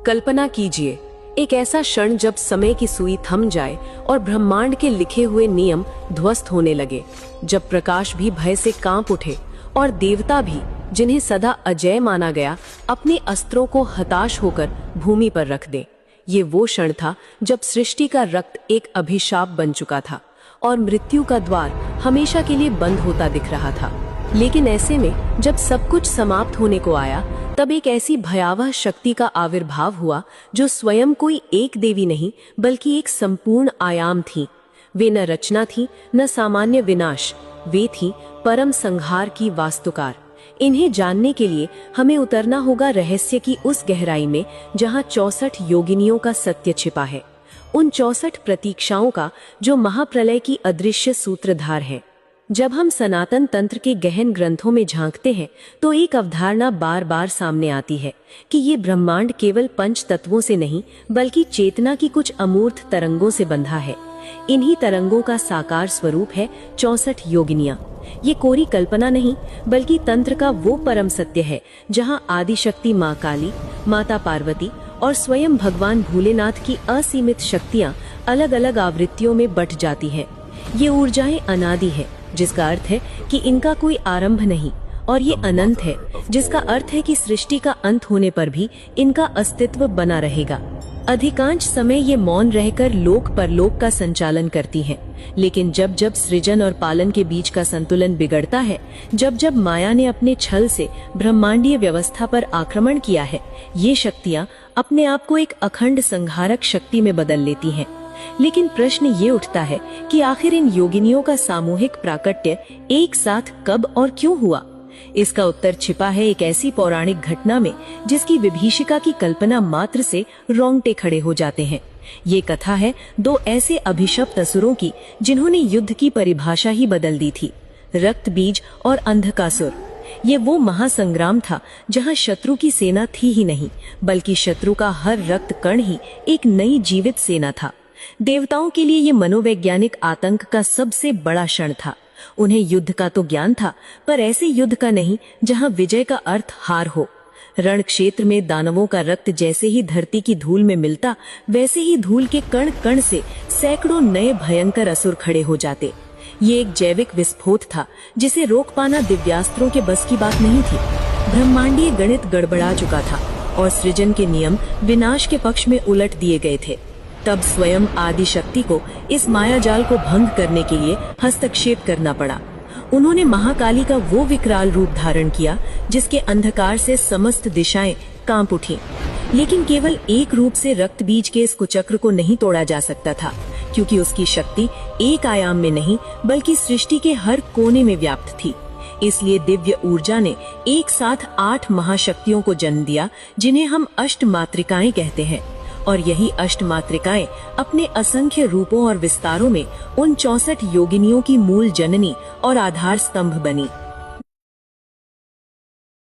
कल्पना कीजिए, एक ऐसा क्षण जब समय की सुई थम जाए और ब्रह्मांड के लिखे हुए नियम ध्वस्त होने लगे, जब प्रकाश भी भय से कांप उठे और देवता भी, जिन्हें सदा अजय माना गया, अपने अस्त्रों को हताश होकर भूमि पर रख दे। ये वो क्षण था जब सृष्टि का रक्त एक अभिशाप बन चुका था और मृत्यु का द्वार हमेशा के लिए बंद होता दिख रहा था। लेकिन ऐसे में जब सब कुछ समाप्त होने को आया, तब एक ऐसी भयावह शक्ति का आविर्भाव हुआ जो स्वयं कोई एक देवी नहीं बल्कि एक संपूर्ण आयाम थी। वे न रचना थी, न सामान्य विनाश, वे थी परम संहार की वास्तुकार। इन्हें जानने के लिए हमें उतरना होगा रहस्य की उस गहराई में जहां 64 योगिनियों का सत्य छिपा है, उन 64 प्रतीक्षाओं का जो महाप्रलय की अदृश्य सूत्रधार है। जब हम सनातन तंत्र के गहन ग्रंथों में झांकते हैं तो एक अवधारणा बार बार सामने आती है कि ये ब्रह्मांड केवल पंच तत्वों से नहीं बल्कि चेतना की कुछ अमूर्त तरंगों से बंधा है। इन्हीं तरंगों का साकार स्वरूप है 64 योगिनियां। ये कोरी कल्पना नहीं बल्कि तंत्र का वो परम सत्य है जहां आदिशक्ति माँ काली, माता पार्वती और स्वयं भगवान भोलेनाथ की असीमित शक्तियां अलग अलग आवृत्तियों में बट जाती हैं। ये ऊर्जाएं अनादि है, जिसका अर्थ है कि इनका कोई आरंभ नहीं, और ये अनंत है, जिसका अर्थ है कि सृष्टि का अंत होने पर भी इनका अस्तित्व बना रहेगा। अधिकांश समय ये मौन रहकर लोक परलोक का संचालन करती हैं, लेकिन जब जब सृजन और पालन के बीच का संतुलन बिगड़ता है, जब जब माया ने अपने छल से ब्रह्मांडीय व्यवस्था पर आक्रमण किया है, ये शक्तियां अपने आप को एक अखंड संहारक शक्ति में बदल लेती हैं। लेकिन प्रश्न ये उठता है कि आखिर इन योगिनियों का सामूहिक प्राकट्य एक साथ कब और क्यों हुआ? इसका उत्तर छिपा है एक ऐसी पौराणिक घटना में जिसकी विभीषिका की कल्पना मात्र से रोंगटे खड़े हो जाते हैं। ये कथा है दो ऐसे अभिशप्त असुरों की जिन्होंने युद्ध की परिभाषा ही बदल दी थी, रक्त बीज और अंधकासुर। ये वो महासंग्राम था जहां शत्रु की सेना थी ही नहीं बल्कि शत्रु का हर रक्त कण ही एक नई जीवित सेना था। देवताओं के लिए ये मनोवैज्ञानिक आतंक का सबसे बड़ा क्षण था। उन्हें युद्ध का तो ज्ञान था, पर ऐसे युद्ध का नहीं जहां विजय का अर्थ हार हो। रण क्षेत्र में दानवों का रक्त जैसे ही धरती की धूल में मिलता, वैसे ही धूल के कण कण से सैकड़ों नए भयंकर असुर खड़े हो जाते। ये एक जैविक विस्फोट था जिसे रोक पाना दिव्यास्त्रों के बस की बात नहीं थी। ब्रह्मांडीय गणित गड़बड़ा चुका था और सृजन के नियम विनाश के पक्ष में उलट दिए गए थे। तब स्वयं आदि शक्ति को इस मायाजाल को भंग करने के लिए हस्तक्षेप करना पड़ा। उन्होंने महाकाली का वो विकराल रूप धारण किया जिसके अंधकार से समस्त दिशाएं कांप उठी। लेकिन केवल एक रूप से रक्त बीज के इस कुचक्र को नहीं तोड़ा जा सकता था, क्योंकि उसकी शक्ति एक आयाम में नहीं बल्कि सृष्टि के हर कोने में व्याप्त थी। इसलिए दिव्य ऊर्जा ने एक साथ 8 महाशक्तियों को जन्म दिया, जिन्हें हम अष्टमात्रिकाएं कहते हैं। और यही अष्टमात्रिकाएं अपने असंख्य रूपों और विस्तारों में उन 64 योगिनियों की मूल जननी और आधार स्तंभ बनी।